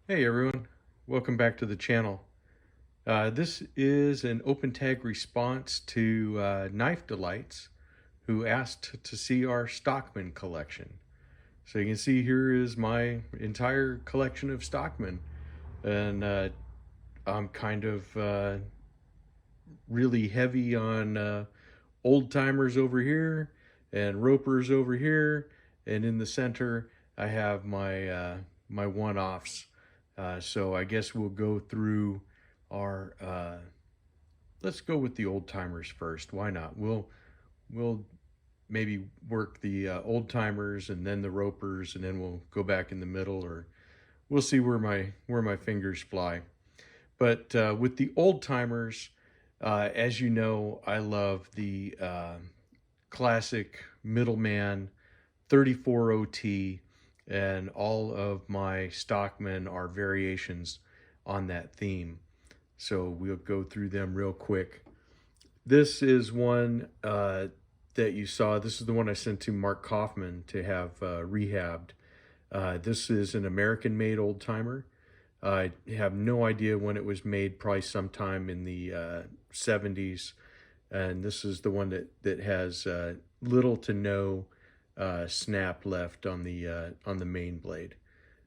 Hey everyone, welcome back to the channel. This is an open tag response to Knife Delights, who asked to see our Stockman collection. So you can see here is my entire collection of Stockman, and I'm kind of really heavy on old timers over here and ropers over here, and in the center I have my one-offs. So I guess we'll go through our. Let's go with the old timers first. Why not? We'll maybe work the old timers and then the ropers, and then we'll go back in the middle, or we'll see where my fingers fly. But with the old timers, as you know, I love the classic middleman 34 OT, and all of my Stockmen are variations on that theme. So we'll go through them real quick. This is one that you saw. This is the one I sent to Mark Kaufman to have rehabbed. This is an American-made old timer. I have no idea when it was made, probably sometime in the 70s. And this is the one that has little to no snap left on the main blade.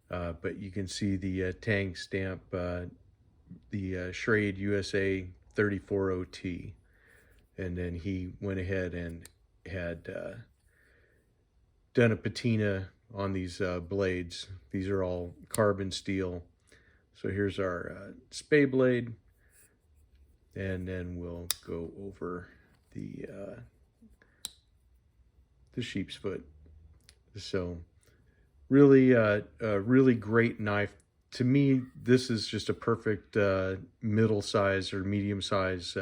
But you can see the tang stamp, the Schrade USA 34 OT. And then he went ahead and had done a patina on these blades. These are all carbon steel. So here's our spay blade, and then we'll go over the sheep's foot. So really a really great knife. To me, this is just a perfect middle size or medium size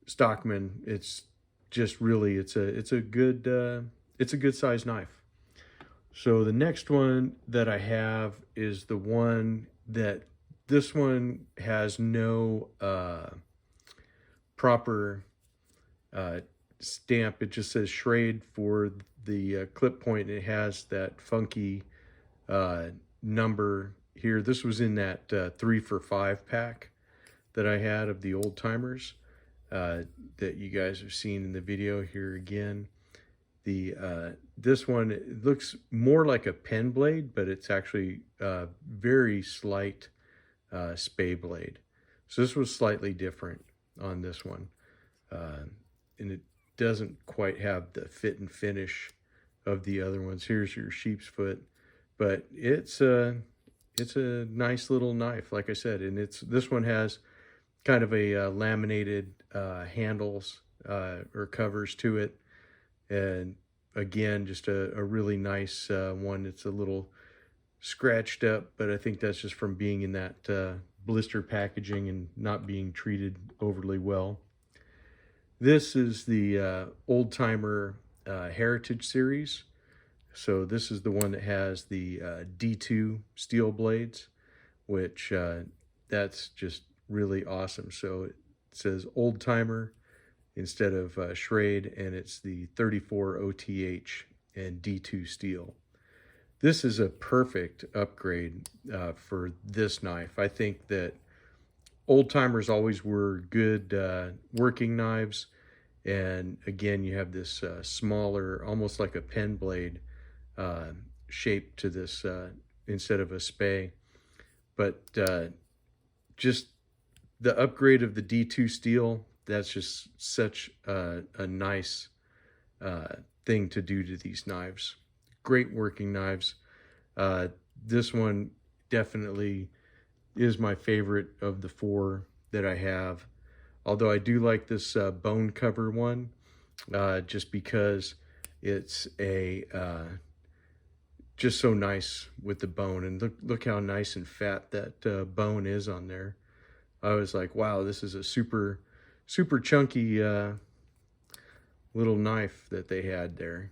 Stockman. It's just really it's a good size knife. So the next one that I have is the one that this one has no proper stamp. It just says Schrade for the clip point. It has that funky number here. This was in that 3-for-5 pack that I had of the old timers that you guys have seen in the video here again. This one, it looks more like a pen blade, but it's actually very slight spay blade. So this was slightly different on this one, and it doesn't quite have the fit and finish of the other ones. Here's your sheep's foot, but it's a nice little knife, like I said, and this one has kind of a laminated handles or covers to it. And again, just a really nice one. It's a little scratched up, but I think that's just from being in that blister packaging and not being treated overly well. This is the Old Timer Heritage Series. So this is the one that has the D2 steel blades, which that's just really awesome. So it says Old Timer instead of Schrade, and it's the 34 OTH and D2 steel. This is a perfect upgrade for this knife. I think that old timers always were good working knives, and again, you have this smaller, almost like a pen blade shape to this instead of a spay. But just the upgrade of the D2 steel, that's just such a nice thing to do to these knives. Great working knives. This one definitely is my favorite of the four that I have. Although I do like this bone cover one, just because it's just so nice with the bone. And look how nice and fat that bone is on there. I was like, wow, this is a super chunky little knife that they had there.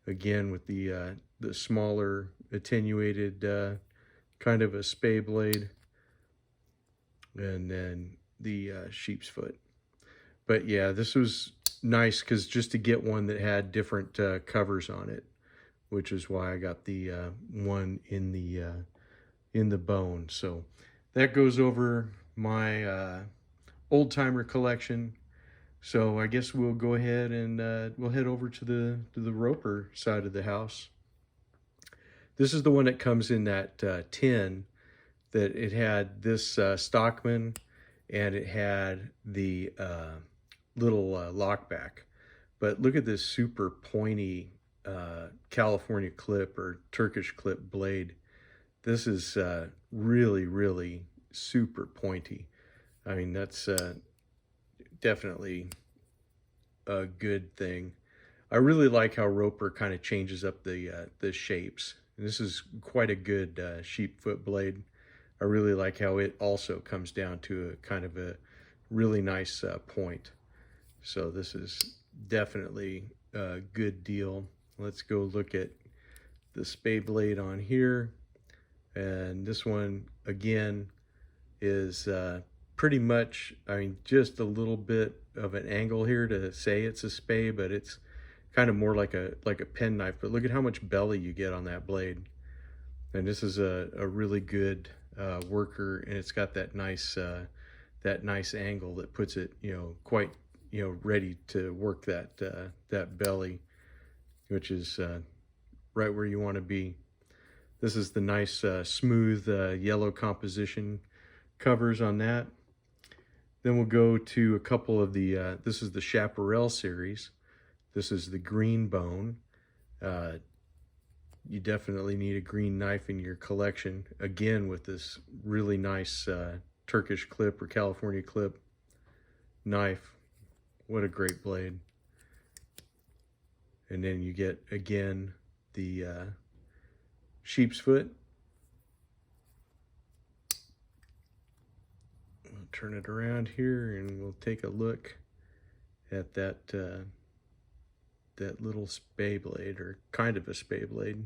Again, with the smaller attenuated kind of a spay blade, and then the sheep's foot. But yeah, this was nice because just to get one that had different covers on it, which is why I got the one in the in the bone. So that goes over my old timer collection. So I guess we'll go ahead and we'll head over to the roper side of the house. This is the one that comes in that tin that it had this Stockman, and it had the little lockback. But look at this super pointy California clip or Turkish clip blade. This is really, really super pointy. I mean, that's definitely a good thing. I really like how Roper kind of changes up the shapes. And this is quite a good sheep foot blade. I really like how it also comes down to a kind of a really nice point. So this is definitely a good deal. Let's go look at the spay blade on here. And this one, again, is pretty much, I mean, just a little bit of an angle here to say it's a spay, but it's kind of more like a pen knife. But look at how much belly you get on that blade. And this is a really good worker, and it's got that nice angle that puts it, quite, ready to work that belly, which is right where you want to be. This is the nice smooth yellow composition covers on that. Then we'll go to a couple of the, this is the Chaparral series. This is the green bone. You definitely need a green knife in your collection. Again, with this really nice Turkish clip or California clip knife. What a great blade. And then you get, again, the sheep's foot. I'll turn it around here and we'll take a look at that that little spay blade, or kind of a spay blade.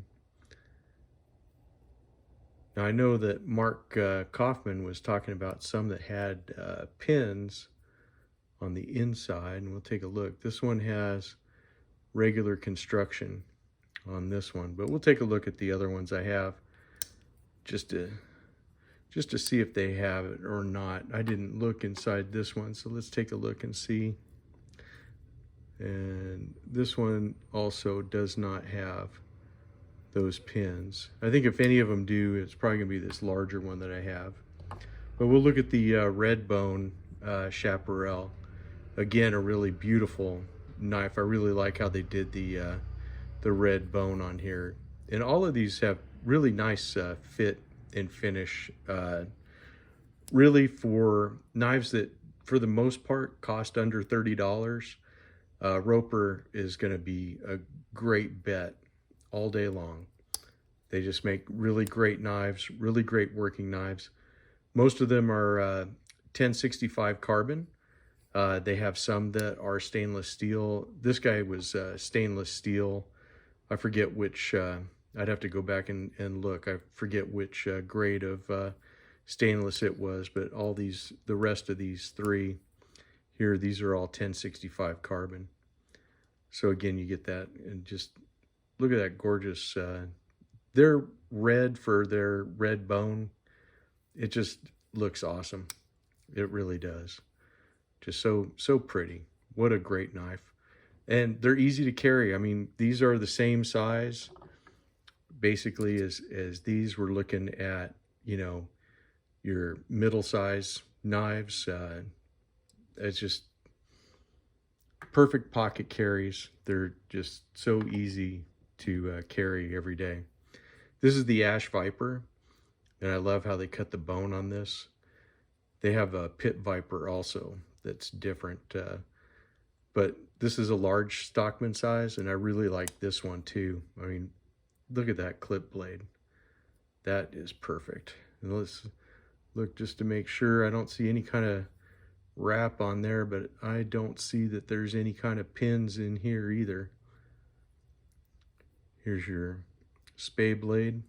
Now I know that Mark Kaufman was talking about some that had pins on the inside, and we'll take a look. This one has regular construction on this one, but we'll take a look at the other ones I have just to see if they have it or not. I didn't look inside this one, so let's take a look and see. And this one also does not have those pins. I think if any of them do, it's probably gonna be this larger one that I have. But we'll look at the red bone Chaparral. Again, a really beautiful knife. I really like how they did the red bone on here. And all of these have really nice fit and finish. Really, for knives that, for the most part, cost under $30, Roper is going to be a great bet all day long. They just make really great knives, really great working knives. Most of them are 1065 carbon. They have some that are stainless steel. This guy was stainless steel. I forget which, I'd have to go back and look. I forget which grade of stainless it was, but all these, the rest of these three here, these are all 1065 carbon. So again, you get that, and just look at that gorgeous, they're red for their red bone. It just looks awesome. It really does. Just so pretty. What a great knife. And they're easy to carry. I mean, these are the same size basically as these. We're looking at, your middle size knives. It's just perfect pocket carries. They're just so easy to carry every day. This is the Ash Viper, and I love how they cut the bone on this. They have a Pit Viper also that's different, but this is a large Stockman size, and I really like this one too. I mean, look at that clip blade. That is perfect. And let's look just to make sure. I don't see any kind of wrap on there, but I don't see that there's any kind of pins in here either. Here's your spay blade.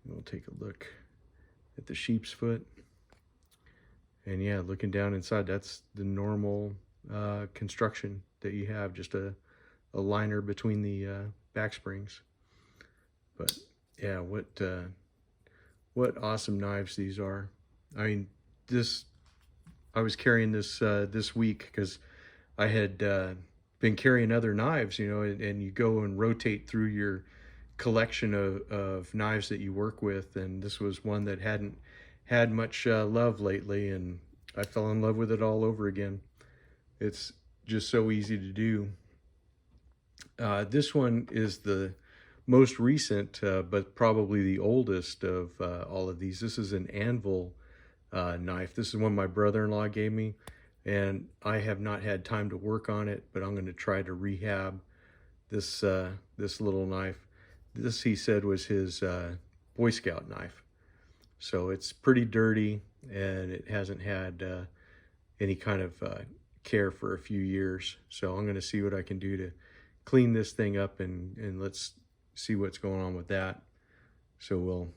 We'll take a look at the sheep's foot. And yeah, looking down inside, that's the normal construction that you have, just a liner between the back springs. But yeah, what awesome knives these are. I mean, this I was carrying this this week because I had been carrying other knives, you know, and you go and rotate through your collection of knives that you work with, and this was one that hadn't had much love lately, and I fell in love with it all over again. It's just so easy to do. This one is the most recent, but probably the oldest of all of these. This is an anvil knife. This is one my brother-in-law gave me, and I have not had time to work on it, but I'm going to try to rehab this little knife. This, he said, was his Boy Scout knife. So it's pretty dirty, and it hasn't had any kind of care for a few years. So I'm going to see what I can do to clean this thing up, and let's see what's going on with that. So we'll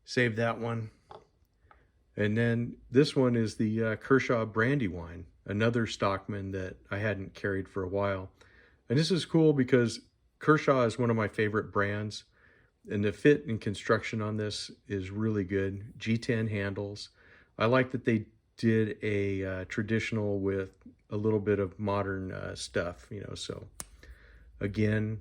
save that one. And then this one is the Kershaw Brandywine, another Stockman that I hadn't carried for a while. And this is cool because Kershaw is one of my favorite brands, and the fit and construction on this is really good. G10 handles. I like that they did a traditional with a little bit of modern stuff, you know. So again,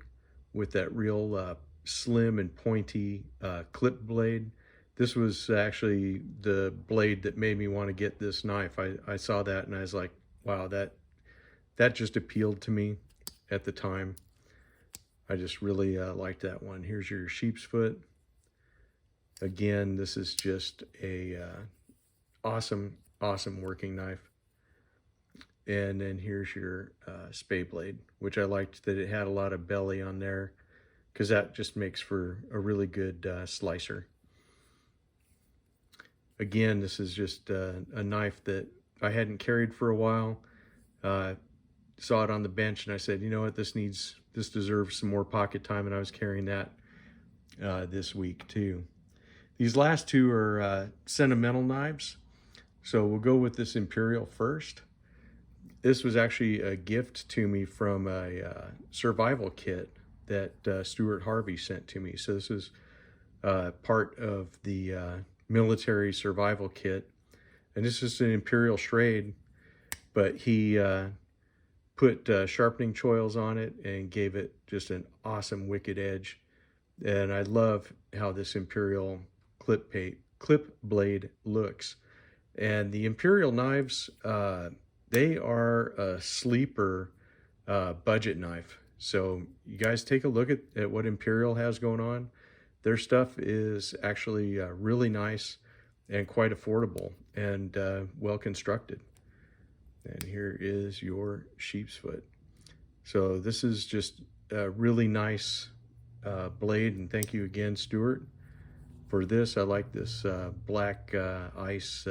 with that real slim and pointy clip blade. This was actually the blade that made me want to get this knife. I saw that and I was like, wow, that just appealed to me at the time. I just really liked that one. Here's your sheep's foot. Again, this is just a awesome working knife. And then here's your spay blade, which I liked that it had a lot of belly on there, because that just makes for a really good slicer. Again, this is just a knife that I hadn't carried for a while. Saw it on the bench and I said, you know what, this deserves some more pocket time, and I was carrying that this week too. These last two are sentimental knives. So we'll go with this Imperial first. This was actually a gift to me from a survival kit that Stuart Harvey sent to me. So this is part of the military survival kit. And this is an Imperial Schrade, but he put sharpening choils on it and gave it just an awesome wicked edge. And I love how this Imperial clip blade looks. And the Imperial knives, they are a sleeper budget knife. So you guys take a look at what Imperial has going on. Their stuff is actually really nice and quite affordable and well constructed. And here is your sheep's foot. So this is just a really nice blade, and thank you again, Stuart, for this. I like this black ice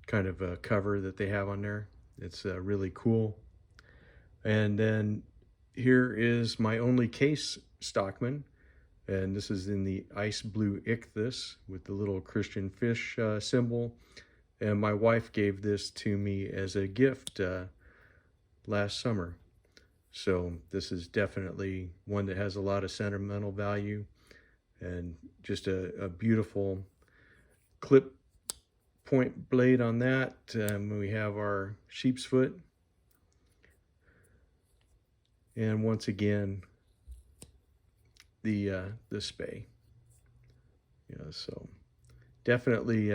kind of cover that they have on there. It's really cool. And then here is my only case Stockman, and this is in the ice blue ichthus with the little Christian fish symbol. And my wife gave this to me as a gift last summer. So this is definitely one that has a lot of sentimental value, and just a beautiful clip point blade on that. We have our sheep's foot. And once again, the spay. So definitely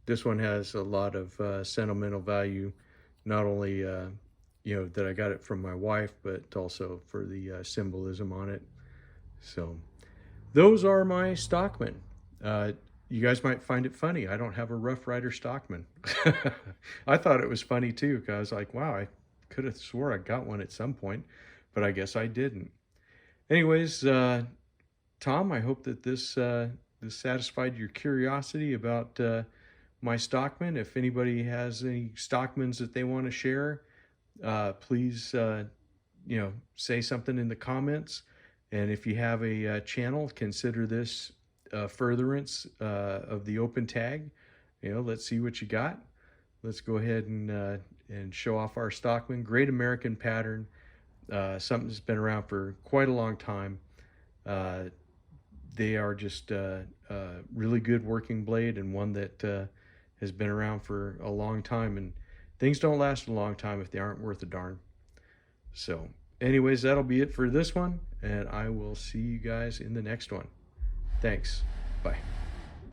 this one has a lot of sentimental value, not only that I got it from my wife, but also for the symbolism on it. So those are my Stockman. You guys might find it funny, I don't have a Rough Rider Stockman. I thought it was funny too, because I was like, wow, I could have swore I got one at some point, but I guess I didn't. Anyways, Tom, I hope that this satisfied your curiosity about my Stockman. If anybody has any Stockmans that they want to share, please say something in the comments. And if you have a channel, consider this furtherance of the open tag. Let's see what you got. Let's go ahead and show off our Stockman. Great American pattern. Something that's been around for quite a long time. they are just a really good working blade, and one that has been around for a long time. And things don't last a long time if they aren't worth a darn. So anyways, that'll be it for this one, and I will see you guys in the next one. Thanks. Bye.